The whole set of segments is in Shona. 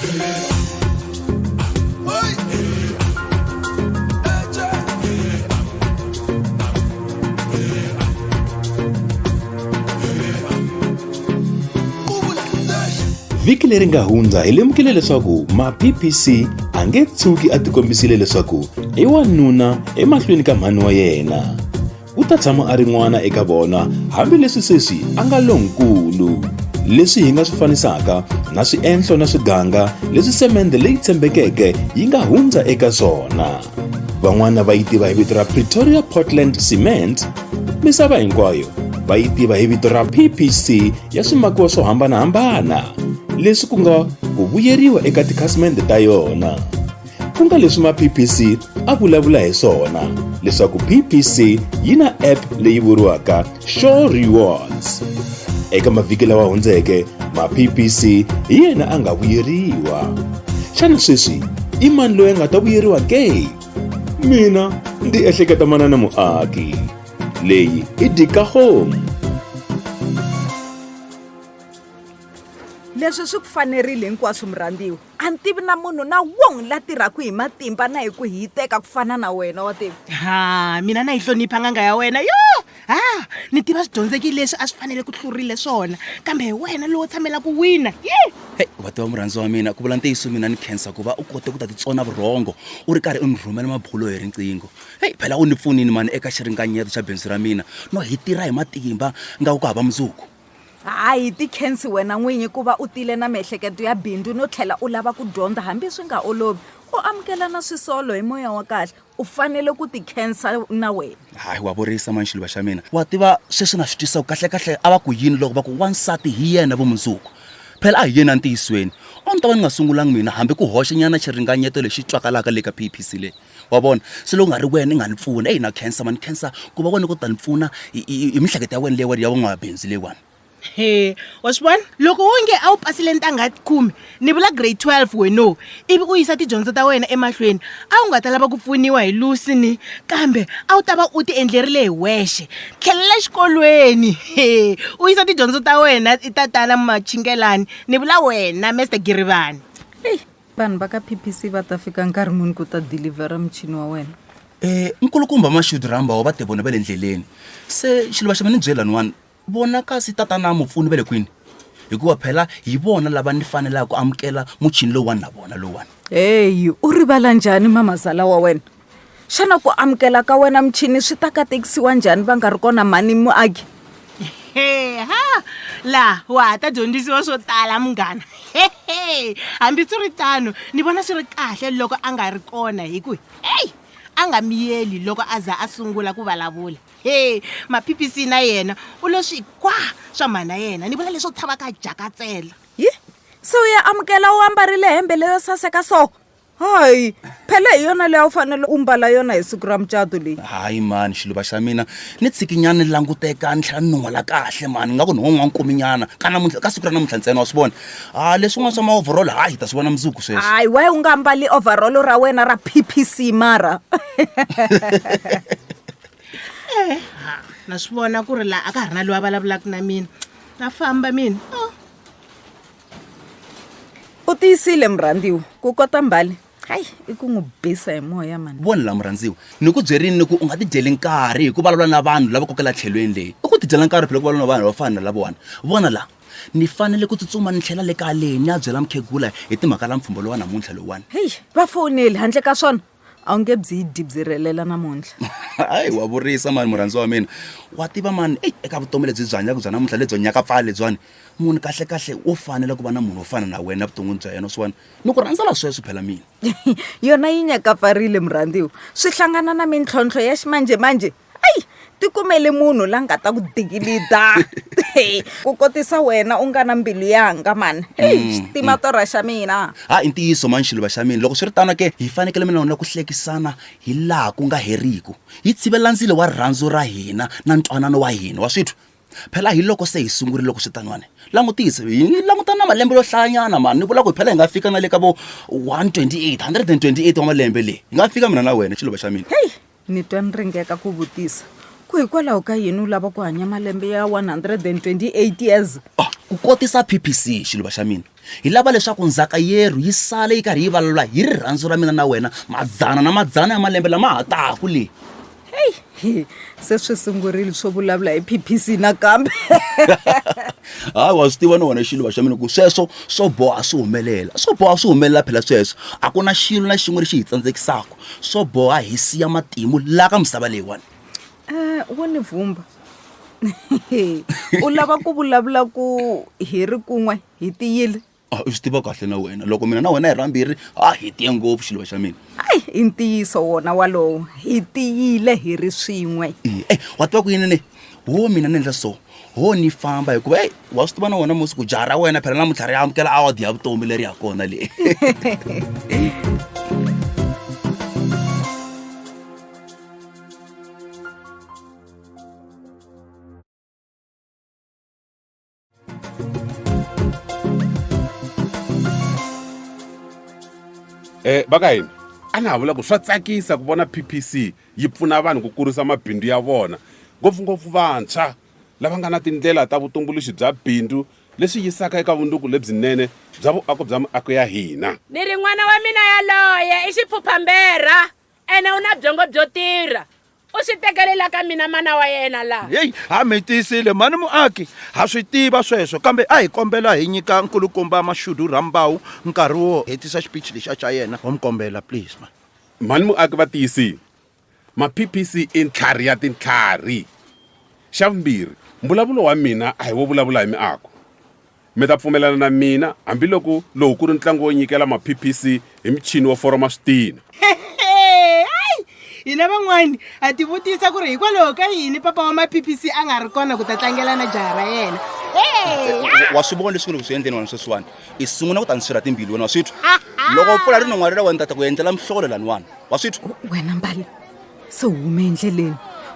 Vhiki leri nga hundza hi lemukile leswaku ma-PPC a nge tshuki a tikombisile leswaku i wanuna emahlweni ka mhani wa yena. U ta tshama a ri n'wana eka vona hambileswi sweswi a nga lonkulu. Leswi hi nga swi fanisaka na swiendlo na swiganga leswi semende leyi tshembekeke yi nga hundza eka swona. Van'wana va yi tiva hi vito ra Pretoria Portland Cement, misava hinkwayo va yi tiva hi vito ra PPC ya swimakiwa swo hambanahambana, leswi ku nga ku vuyeriwa eka tikhasimende ta yona. Ku nga leswi ma-PPC a vulavula hi swona leswaku PPC yi na app leyi vuriwaka Show Rewards. Eka mavhiki lawa hundzeke, ma-PPC hi yena a nga vuyeriwa. Xana sweswi i mani loyi a nga ta vuyeriwa ke? Mina ndi ehleketa manana muaki. Leyi i Dikahome. Leswi swi ku fanerile hinkwaswo murhandziwa. A ni tivi na munhu na wun'we la tirhaka hi matimba na hi ku hiteka ku fana na wena wa tivi. Mina na yi hlonipha nganga ya wena. Ni tiva swidyondzeki leswi a swi fanele ku hlurile swona, kambe hi wena lowo tshamela ku wina. Hey, wa tiva murhandziwa wa mina, ku vula ntiyiso mina ni khensa ku va u kote ku ta titsona vurhongo u ri karhi u ni rhumela mabulo hi riqingho. Hey, phela u ni pfunini mani eka xiringanyeto xa bindzu ra mina no hi tirha hi matimba nga ku hava mundzuku. Hayi ti khensi wena n'winyi ku va u tile na miehleketo ya bindzu no tlhela u lava ku dyondza hambi swi nga olovi. U amukela na swisolo hi moya wa kahle, u fanele ku ti khensa na wena. Hayi wa vorisa mani xiliva xa mina. Wa tiva sweswi na swi twisaka kahlekahle a va ku yini loko va ku wansati hi yena vumundzuku. Phela a hi yena ntiyisweni. A ni ta va ni nga sungulangi mina hambi ku hoxa nyana xiringanyeto lexi twakalaka le ka PPC le. Wa vona se loko nga ri wena nga ni pfuna na khensa mani khensa ku va wena ku ta ni pfuna hi mihleketo ya wena leyi ya van'wamabindzu leyiwani. Wa swi vona loko wonge a wu pasile ntanga 10 ni vula grade 12 weno ivi u yisa tidyondzo ta wena emahlweni a wu nga ta lava ku pfuniwa hi Lucy ni kambe a wu ta va u ti endlerile hi wexe. Tlhelela xikolweni u yisa tidyondzo ta wena i tatana Machingelani ni vula wena Mr Girivani. Vanhu va ka PPC va ta fika nkarhi muni ku ta delivera muchini wa wena? Nkulukumba mashudu ramba wa va te vona va le ndleleni. Se xilo xa mina ni byela nwani bona kasi tatana mupfuni vele kwini hikuva phela hi vona lava ni fanela ku amukela muchini lowani na vona lowani. U rivala njhani mamazala wa wena? Xana ku amukela ka wena muchini swi ta katekisiwa njhani va nga ri kona mani muaki? La wa ta dyondzisiwa swo tala munghana. Hambi swi ri tano ni vona swi ri kahle loko a nga ri kona hi ku a nga miyeli loko a za a sungula ku vulavula. Ma-PPC na yena u lo swi swa mhana yena ni vula leswo tshava ka jakatsela. Se u ya amukela u ambarile hembe leyo saseka so? Hayi phela hi yona leyi u fanele u mbala yona hi siku ra mucato leyi. Hayi mani xiluva xa mina ni tsikinyana ni languteka ni tlhela ni nung'wala kahle mani nga ku ni n'wana nkuminyana ka siku ra namuntlha ntsena wa swi vona. Leswin'wana swa ma-overall hayi hi ta swi vona mundzuku sweswo. Hayi why u nga mbali overall ra wena ra PPC mara? Na swi vona ku ri la a ka ha ri na loyi a vulavulaka na mina na famba mina. U tiyisile murhandziwa ku kota mbali? Hayi i ku n'wi bisa hi moya mani. Vona la murhandziwa ni ku byerini ni ku u nga ti dyeli nkarhi hi ku vulavula na vanhu lava kokela tlhelweni leyi. I ku ti dyela nkarhi phela ku vulavula na vanhu va fana na lavona. Vona la ni fanele ku tsutsuma ni tlhela le ka le ni ya byela mukhegula hi timhaka la mpfhumbo lowa namuntlha lowani. Va foneli handle ka swona a wu nge byi dibyirelela namuntlha. Hayi wa vorisa mani murhandziwa wa mina. Wa tiva mani eka vutomi lebyi byi hanyaka bya namuntlha lebyi nyaka pfala lebyiwani munhu kahle u fanele ku va na munhu wo fana na wena vuton'wini bya yena swona ni ku rhandzela sweswo phela mina. Yona yi nyaka pfarile murhandziwa swi hlangana na mintlhontlho ya ximanjemanje. Ti kumele munhu la nga ta ku digilida ku kotisa wena u nga na mbilu yanga mani. Xitimatora xa mina. I ntiyiso mani xiluva xa mina loko swi ri tano ke hi fanekele mina na ku hlekisana hi laha ku nga heriki hi tsivela ndzilo wa rirhandzu ra hina na ntwanano wa hina wa swithu. Phela hi loko se hi sungurile loko switanwane langutisa hi langutana na malembe yo hlayanyana mani ni vula ku phela hi nga fika na le ka vo 128 wa malembe leyi hi nga fika mina na wena xiluva xa mina. Ni twa ni ringeka ku vutisa ku hikwalaho ka yini u lava ku hanya malembe ya 128 years? ku kotisa PPC xiluva xa mina hi lava leswaku ndzhaka yeru yi sale yi karhi yi valula hi rirhandzu ra mina na wena madzana na madzana ya malembe lama ha taku leyi Hey, se swi sungurile swo vulavula hi PPC nakambe. hayi wa swi tiva no wena xiluva xa mina ku sweswo swo boha swi humelela phela sweswo a ku na xilo na xin'we lexi hi tsandzekisaka swo boha hi siya matimu la ka misava leyiwani Wo ni vhumba. U lava ku vulavula ku hi ri kun'we hi tiyile. u swi tiva kahle na wena loko mina na wena hi rambirhi hi tiye ngopfu xiluva xa mina Ai, i ntiyiso wona walowo. Hi tiyile hi ri swin'we. wa tiva ku yini ne mina ni endla so ni famba hikuva wa swi tiva na wena musi ku jaha ra wena phela namuntlha ri amukela award ya vutomi leri ya kona leyi baka hina a ni ha vula ku swa tsakisa ku vona PPC yi pfuna vanhu ku kurisa mabindzu ya vona ngopfungopfu vantshwa lava nga na tindlela ta vutumbuluxi bya bindzu leswi yisaka eka vunduku lebyinene bya vuako bya miako ya hina. Ni ri n'wana wa mina yaloye i xiphuphambera ene u na byongo byo tirha u swi tekelela ka mina mana wa yena laha heyi ha mi tiyisile mani muaki ha swi tiva sweswo kambe a hi kombela hi nyika nkulukumba Mashudu Rambawu nkarhi wo hetisa xiphichi lexa xa yena wa mi kombela please ma Mani muaki va tiyisile ma-PPC i ntlhari ya tintlhari. Xa vumbirhi mbulavulo wa mina a hi wo vulavula hi miako mi ta pfumelana na mina hambiloko lowu ku ri ntlangu wo nyikela ma-PPC hi michini wo foroma switina. hina van'wani a ti vutisa ku ri hikwalaho ka yini papa wa ma-PPC a nga ri kona ku ta tlangela na jaha ra yena wa swi vona leswi nge swi endleni wena sweswiwani i sungula ku ta ni swirha timbilu wena wa swithu loko u pfula rin'wana ra wena tata ku endlela mihlolo laniwani wa swithu Wena Mbali, se u hume endleleni.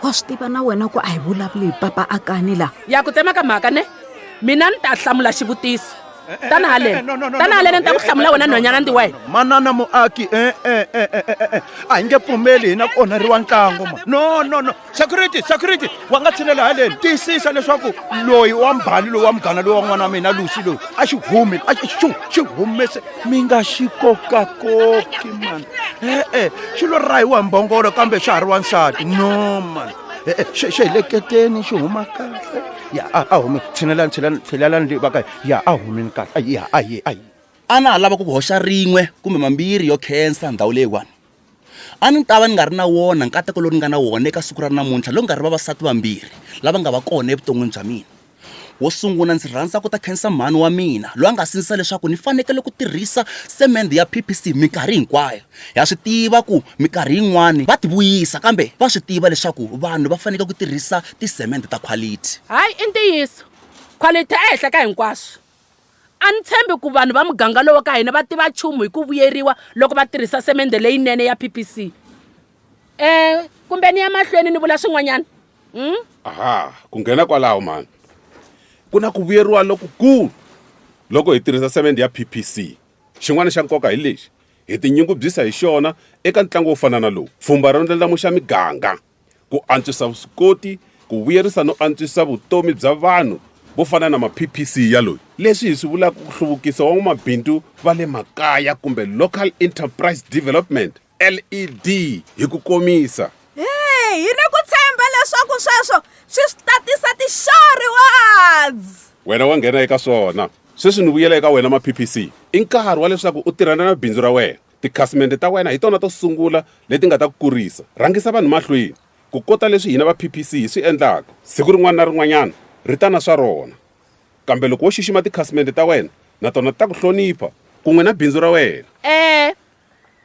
Wa swi tiva na wena ku a hi vulavuli hi papa akani laha. ya ku tsema ka mhaka ne mina ni ta hlamula xivutiso tana haleni ni ta ku hlamula wena nhwanyana ndi wena manana muaki a hi nge pfumeli hina ku onheriwa ntlangu ma no security wa nga tshinela haleni tiyisisa leswaku loyi wa Mbali loyi wa mugana loyi wa n'wana wa mina Lucy loyi a xi humi xi humese mi nga xi kokakoki mani xilo rahiwa hi mbhongolo kambe xa ha ri wansati no mani xi heleketeni xi huma kahle ya a humi tshinelani baka ya a humini kahle ya ayi a na ha lava ku ku hoxa rin'we kumbe mambirhi yo khensa ndhawu leyiwani a ni ta va ni nga ri na wona nkateko lowu ni nga na wona eka siku ra namuntlha lowu nga ri vavasati vambirhi lava nga va kona evuton'wini bya mina wo sungula ndzi rhandza ku ta khensa mhani wa mina loyi a nga sindzisa leswaku ni fanekele ku tirhisa semende ya PPC minkarhi hinkwayo ya swi tiva ku minkarhi yin'wani va ti vuyisa kambe va swi tiva leswaku vanhu va fanekele ku tirhisa tisemende ta quality hayi i ntiyiso quality ehenhla ka hinkwaswo a ni tshembi ku vanhu va muganga lowo ka hina va tiva nchumu hi ku vuyeriwa loko va tirhisa semende leyinene ya PPC kumbe ni ya mahlweni ni vula swin'wanyana Aha, ku nghena kwalaho mani ku na ku vuyeriwa lokukulu loko hi tirhisa semende ya PPC. Xin'wana xa nkoka hi lexi hi tinyungubyisa hi xona eka ntlangu wo fana na lowu pfhumba ro ndlandlamuxa miganga ku antswisa vuswikoti ku vuyerisa no antswisa vutomi bya vanhu vo fana na ma-PPC ya loyi leswi hi swi vulaka ku hluvukisa van'wamabindzu va le makaya kumbe local enterprise development LED hi ku komisa. Hi ni ku tshemba leswaku sweswo swi tatisa ti-short words. Wena wa nghena eka swona sweswi ni vuyela eka wena ma-PPC i nkarhi wa leswaku u tirhana na bindzu ra wena tikhasimende ta wena hi tona to sungula leti nga ta ku kurisa rhangisa vanhu mahlweni ku kota leswi hina va PPC hi swi endlaka siku rin'wana na rin'wanyana ri ta na swa rona kambe loko wo xixima tikhasimende ta wena na tona ta ku hlonipha kun'we na bindzu ra wena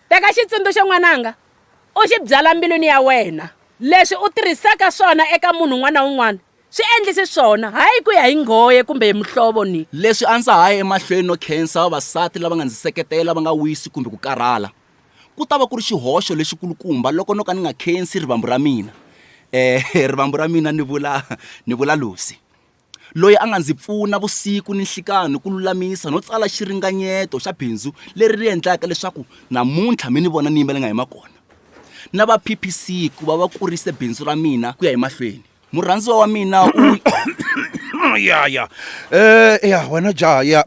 teka xitsundzuxo n'wananga u xi byala mbilwini ya wena leswi u tirhisaka swona eka munhu un'wana na un'wana swi endlisi swona hayi ku ya hi nghoye kumbe hi muhlovo ni leswi a ndzi hayi emahlweni no khensa vavasati lava nga ndzi seketela va nga wisi kumbe ku karhala ku ta va ku ri xihoxo lexikulukumba loko no ka ni nga khensi rivambu ra mina rivambu ra mina ni vula Lucy loyi a nga ndzi pfuna vusiku ni nhlikani ku lulamisa no tsala xiringanyeto xa bindzu leri ri endlaka leswaku namuntlha mi ni vona ni yimbele nga hi makona na va PPC ku va va kurise bindzu ra mina ku ya emahlweni murhandziwa wa mina ya wena jaya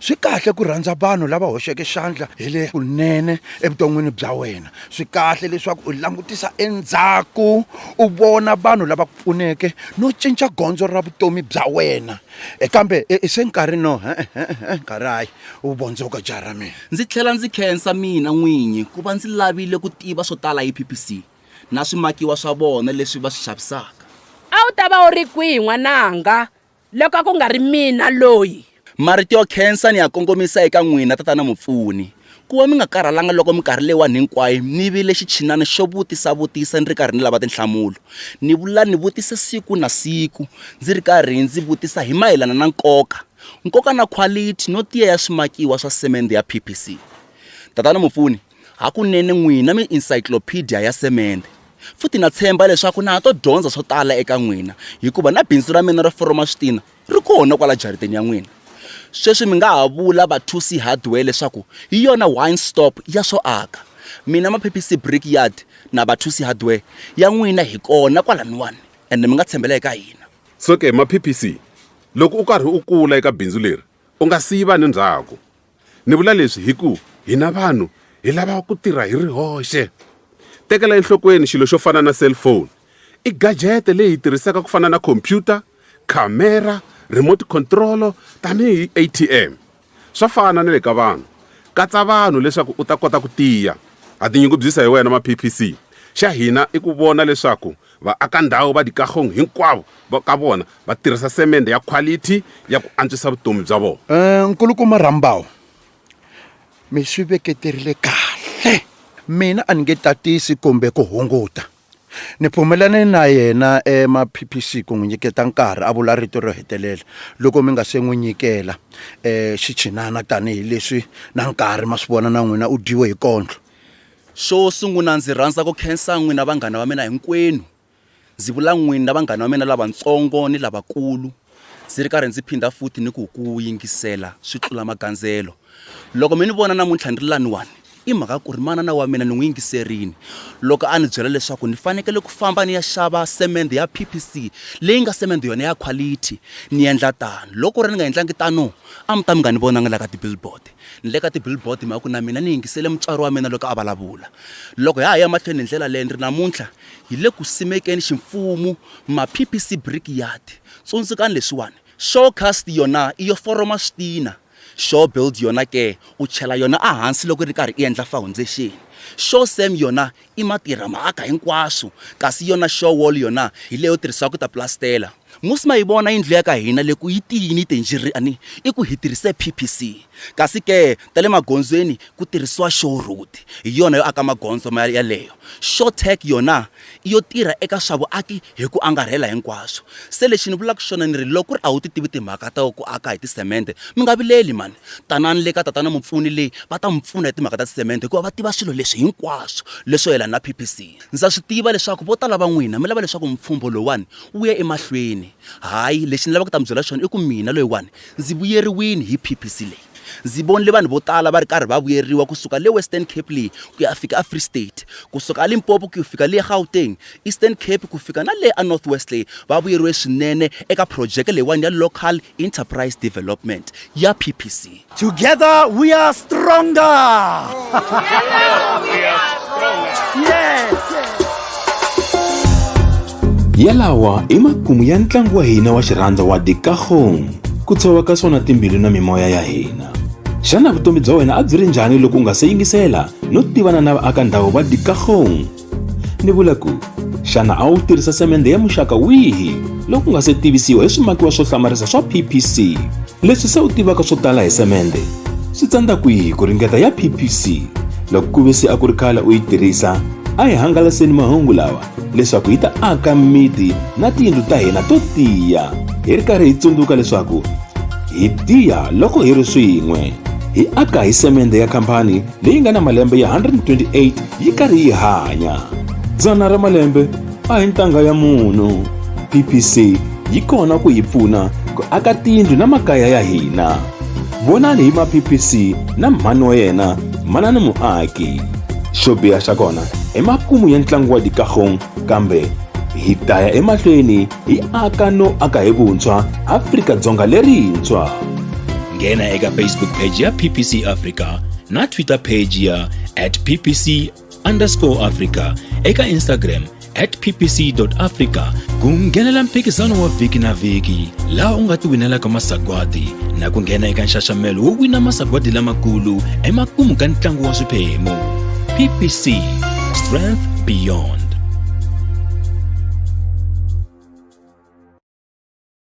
swi kahle ku rhandza vanhu lava hoxeke xandla hi le kunene evuton'wini bya wena swi kahle leswaku u langutisa endzhaku u vona vanhu lava ku pfuneke no cinca gondzo ra vutomi bya wena kambe se nkarhi no nkarhi hayi u bondzoka jaha ra mina ndzi tlhela ndzi khensa mina n'winyi ku va ndzi lavile ku tiva swo tala hi PPC na swimakiwa swa vona leswi va swi xavisaka. A wu ta va u ri kwihi n'wananga loko ku nga ri mina loyi? Marito yo khensa ni ya kongomisa eka n'wina tatana mupfuni ku va mi nga karhalanga loko minkarhi leyiwani hinkwayo ni vile xichinana xo vutisa ni ri karhi ni lava tinhlamulo. Ni vula ni vutisa siku na siku ndzi ri karhi ndzi vutisa hi mayelana na nkoka na quality no tiya ya swimakiwa swa semende ya PPC. Tatana mupfuni hakunene n'wina mi encyclopedia ya semende futhi na tshemba leswaku na ha to dyondza swo tala eka n'wina hikuva na bindzu ra mina ro foroma switina ri kona kwala jariteni ya n'wina. Sweswi mi nga ha vula va 2C Hardware leswaku hi yona one stop ya swo aka. Mina ma PPC Brickyard na va 2C Hardware ya n'wina hi kona kwalaniwani ende mi nga tshembela eka hina. So ke ma PPC loko u karhi u kula eka bindzu leri u nga siva ni ndzhaku. Ni vula leswi hi ku hina vanhu hi lava ku tirha hi rihoxe. Tekela enhlokweni xilo xo fana na cellphone i gadget leyi tirhisaka ku fana na computer, camera, remote control tanihi ATM. Swa fana na le ka vanhu katsa vanhu leswaku u ta kota ku tiya ha tinyungubyisa hi wena ma PPC. Xa hina i ku vona leswaku va aka ndhawu va dikagong hinkwavo ka vona va tirhisa semende ya quality ya ku antswisa vutomi bya vona. Nkulukumba Rambawu mi swi veketerile kahle mina a ni nge tatisi kumbe ku hunguta ni pfumelane na yena ma PPC ku n'wi nyiketa nkarhi a vula rito ro hetelela loko mi nga se n'wi nyikela xichinana tanihi leswi na nkarhi ma swi vona na n'wina u dyiwe hi kondlo. Xo sungula ndzi rhandza ku khensa n'wina vanghana va mina hinkwenu. Ndzi vula n'wina vanghana va mina lavatsongo ni lavakulu ndzi ri karhi ndzi phinda futhi ni ku yingisela swi tlula magandzelo. Loko mi ni vona namuntlha ni ri laniwani i mhaka ku ri manana wa mina ni n'wi yingiserini loko a ni byela leswaku ni fanekele ku famba ni ya xava semende ya PPC leyi nga semende yona ya quality ni endla tano. Loko ri ni nga endlangi tano a mi ta mi nga ni vonanga la ka ti-billboard. Ni le ka ti-billboard mhaka ku na mina ni yingisele mutswari wa mina loko a vulavula. Loko ha ya mahlweni hi ndlela leyi ni ri namuntlha hi le ku simekeni ximfumo ma PPC Brickyard. Tsundzukani leswiwani Showcast yona i yo foroma switina. Show build yona ke u chela yona a hansi loko ri karhi i endla foundation. Show sem yona i matirha maaka hinkwaswo kasi yona show wall yona hi leyo tirhisiwa ku ta plastela. Musima yi vona yindlu ya ka hina le ku yi tiyini tinjiri ani i ku hi tirhise PPC kasi ke tale magondzweni ku tirhisiwa show road hi yona yo aka magondzo ya leyo. Show tech yona iyo tirha eka swa vuaki hi ku angarhela hinkwaswo. Se lexi ni vulaka xona ni ri loko ri a wu ti tivi timhaka ta ku aka hi tisemende mi nga vileli mani tanani le ka tatana mupfuni leyi va ta mi pfuna hi timhaka ta tisemende hikuva va tiva swilo leswi hinkwaswo leswo yelana na PPC. Ndza swi tiva leswaku vo tala va n'wina mi lava leswaku mpfhumbo lowani wu ya emahlweni. Hayi lexi ni lava ku ta mi byela xona i ku mina loyiwani ndzi vuyeriwini hi PPC leyi. Ndzi vonile vanhu vo tala va ri karhi va vuyeriwa kusuka le Western Cape leyi ku ya fika Free State kusuka Limpopo ku fika le Gauteng Eastern Cape ku fika na le North West leyi va vuyeriwe swinene eka project leyiwani ya local enterprise development ya PPC. Together we are stronger. Yalawa i makumu ya ntlangu wa hina wa xirhandza wa Dikagong ku tshova ka swona timbilu na mimoya ya hina. Xana vutomi bya wena a byi ri njhani loko u nga se yingisela no tivana na vaaka ndhawu va Dikagong? Ni vula ku xana a wu tirhisa semende ya muxaka wihi loko u nga se tivisiwa hi swimakiwa swo hlamarisa swa PPC? Leswi se u tivaka swo tala hi semende swi tsandza kwihi ku ringeta ya PPC? Loko ku ve se a ku ri khale u yi tirhisa a hi hangalaseni mahungu lawa leswaku hi ta aka miti na tiyindlu ta hina to tiya hi ri karhi hi tsundzuka leswaku hi tiya loko hi ri swin'we. Hi aka hi semende ya khampani leyi nga na malembe ya 128 yi karhi yi hanya. Dzana ra malembe a hi ntanga ya munhu. PPC yi kona ku hi pfuna ku aka tiyindlu na makaya ya hina. Vonani hi ma PPC na mhani wa yena manana muaki. Xo biha xa kona i makumu ya ntlangu wa Dikagong kambe hi ta ya emahlweni hi aka no aka hi vuntshwa Afrika-Dzonga lerintshwa. Nghena eka Facebook page ya PPC Africa na Twitter page ya @ppc_Africa, eka Instagram @ppc.africa ku nghenela mphikizano wa vhiki na vhiki laha u nga ti winelaka masagwadi na ku nghena eka nxaxamelo wo wina masagwadi lamakulu emakumu ka ntlangu wa swiphemu. PPC, strength beyond.